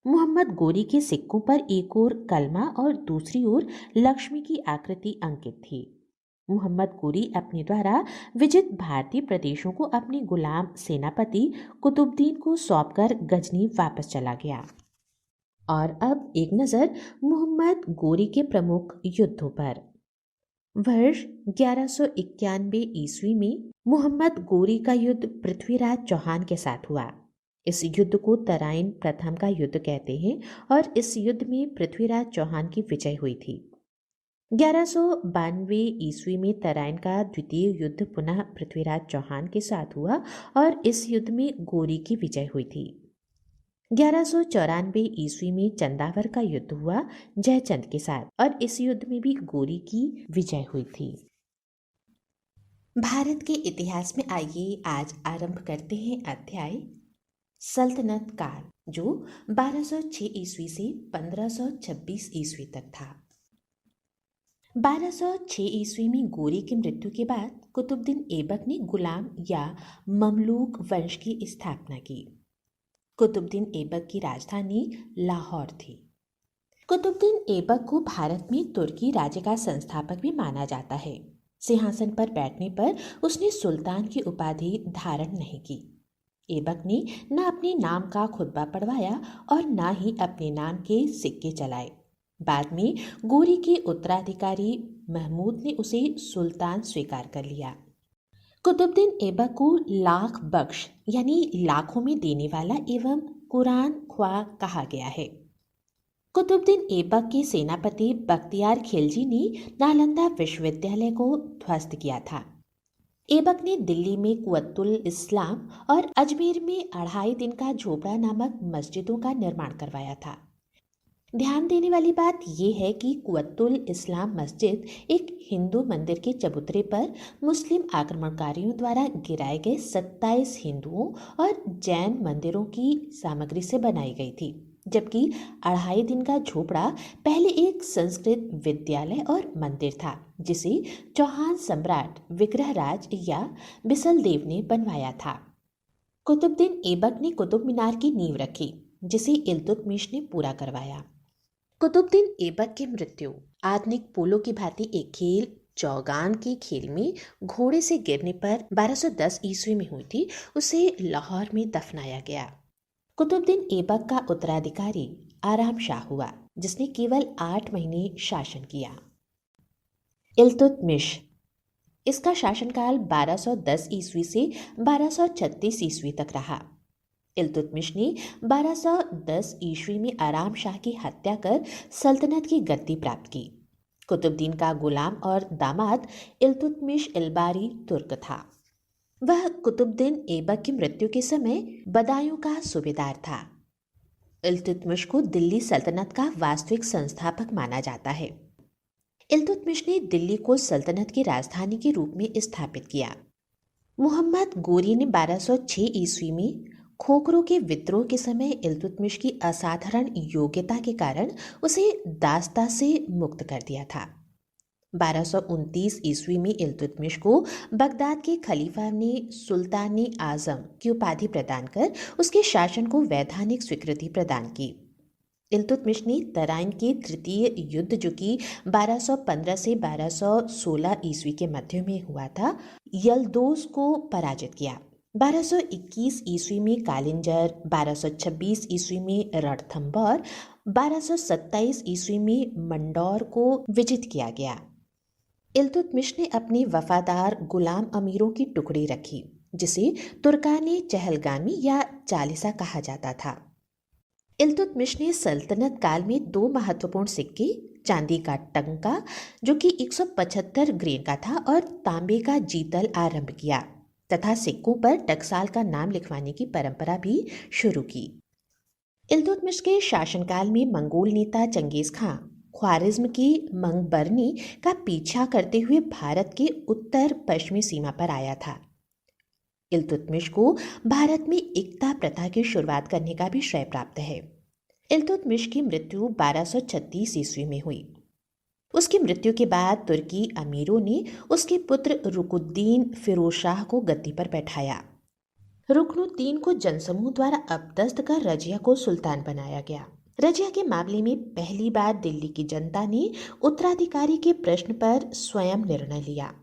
मोहम्मद गोरी के सिक्कों पर एक ओर कलमा और दूसरी ओर लक्ष्मी की आकृति अंकित थी। मोहम्मद गोरी अपने द्वारा विजित भारतीय प्रदेशों को अपने गुलाम सेनापति कुतुबुद्दीन को सौंपकर गजनी वापस चला गया। और अब एक नज़र मोहम्मद गोरी के प्रमुख युद्धों पर। वर्ष 1191 ईस्वी में मोहम्मद गोरी का युद्ध पृथ्वीराज चौहान के साथ हुआ। इस युद्ध को तराइन प्रथम का युद्ध कहते हैं और इस युद्ध में पृथ्वीराज चौहान की विजय हुई थी। 1192 ईस्वी में तराइन का द्वितीय युद्ध पुनः पृथ्वीराज चौहान के साथ हुआ और इस युद्ध में गोरी की विजय हुई थी। 1194 ईस्वी में चंदावर का युद्ध हुआ जयचंद के साथ और इस युद्ध में भी गोरी की विजय हुई थी। भारत के इतिहास में आइए आज आरंभ करते हैं अध्याय सल्तनत काल, जो 1206 ईस्वी से 1526 ईस्वी तक था। 1206 ईस्वी में गोरी की मृत्यु के बाद कुतुबुद्दीन ऐबक ने गुलाम या ममलूक वंश की स्थापना की। कुतुबुद्दीन ऐबक की राजधानी लाहौर थी। कुतुबुद्दीन ऐबक को भारत में तुर्की राज्य का संस्थापक भी माना जाता है। सिंहासन पर बैठने पर उसने सुल्तान की उपाधि धारण नहीं की। ऐबक ने न अपने नाम का खुतबा पढ़वाया और न ही अपने नाम के सिक्के चलाए। बाद में गोरी के उत्तराधिकारी महमूद ने उसे सुल्तान स्वीकार कर लिया। कुतुबुद्दीन ऐबक को लाख बख्श यानी लाखों में देने वाला एवं कुरान ख्वाह कहा गया है। कुतुबुद्दीन ऐबक के सेनापति बख्तियार खिलजी ने नालंदा विश्वविद्यालय को ध्वस्त किया था। ऐबक ने दिल्ली में कुव्वतुल इस्लाम और अजमेर में 2.5 दिन का झोपड़ा नामक मस्जिदों का निर्माण करवाया था। ध्यान देने वाली बात यह है कि कुव्वतुल इस्लाम मस्जिद एक हिंदू मंदिर के चबूतरे पर मुस्लिम आक्रमणकारियों द्वारा गिराए गए 27 हिंदुओं और जैन मंदिरों की सामग्री से बनाई गई थी, जबकि 2.5 दिन का झोपड़ा पहले एक संस्कृत विद्यालय और मंदिर था, जिसे चौहान सम्राट विग्रहराज या बिसलदेव ने बनवाया था। कुतुबुद्दीन ऐबक ने कुतुब मीनार की नींव रखी, जिसे इल्तुतमिश ने पूरा करवाया। कुतुबुद्दीन ऐबक की मृत्यु आधुनिक पोलो की भांति एक खेल चौगान के खेल में घोड़े से गिरने पर 1210 ईस्वी में हुई थी। उसे लाहौर में दफनाया गया। कुतुबुद्दीन ऐबक का उत्तराधिकारी आराम शाह हुआ, जिसने केवल 8 महीने शासन किया। इल्तुतमिश, इसका शासनकाल 1210 ईस्वी से 1236 ईस्वी तक रहा। इल्तुतमिश ने 1210 ईस्वी में आराम शाह की हत्या कर सल्तनत की गद्दी प्राप्त की। कुतुबुद्दीन का गुलाम और दामाद इल्तुतमिश इल्बारी तुर्क था। वह कुतुबुद्दीन ऐबक की मृत्यु के समय बदायूं का सूबेदार था। इल्तुतमिश को दिल्ली सल्तनत का वास्तविक संस्थापक माना जाता है। इल्तुतमिश ने दिल्ली को सल्तनत की राजधानी के रूप में स्थापित किया। मोहम्मद गोरी ने 1206 ईस्वी में खोखरों के विद्रोह के समय इल्तुतमिश की असाधारण योग्यता के कारण उसे दास्ता से मुक्त कर दिया था। 1229 ईस्वी में इल्तुतमिश को बगदाद के खलीफा ने सुल्तान आजम की उपाधि प्रदान कर उसके शासन को वैधानिक स्वीकृति प्रदान की। इल्तुतमिश ने तराइन के तृतीय युद्ध, जो कि 1215 से 1216 ईस्वी के मध्य में हुआ था, यल्दोज को पराजित किया। 1221 ईस्वी में कालिंजर, 1226 ईस्वी में रणथंभौर, 1227 ईस्वी में मंदौर को विजित किया गया। इल्तुतमिश ने अपने वफादार गुलाम अमीरों की टुकड़ी रखी, जिसे तुर्काने चहलगामी या चालीसा कहा जाता था। इल्तुतमिश ने सल्तनत काल में 2 महत्वपूर्ण सिक्के, चांदी का टंका जो कि 175 ग्रेन का था और तांबे का जीतल आरंभ किया तथा सिक्कों पर टकसाल का नाम लिखवाने की परंपरा भी शुरू की। इल्तुतमिश के शासनकाल में मंगोल नेता चंगेज खां ख्वारिज्म की मंगबरनी का पीछा करते हुए भारत के उत्तर पश्चिमी सीमा पर आया था। इल्तुतमिश को भारत में एकता प्रथा की शुरुआत करने का भी श्रेय प्राप्त है। इल्तुतमिश की मृत्यु 1236 ईस्वी में हुई। उसकी मृत्यु के बाद तुर्की अमीरों ने उसके पुत्र रुकुद्दीन फिरोज शाह को गद्दी पर बैठाया। रुकनुद्दीन को जनसमूह द्वारा अपदस्थ कर रजिया को सुल्तान बनाया गया। रजिया के मामले में पहली बार दिल्ली की जनता ने उत्तराधिकारी के प्रश्न पर स्वयं निर्णय लिया।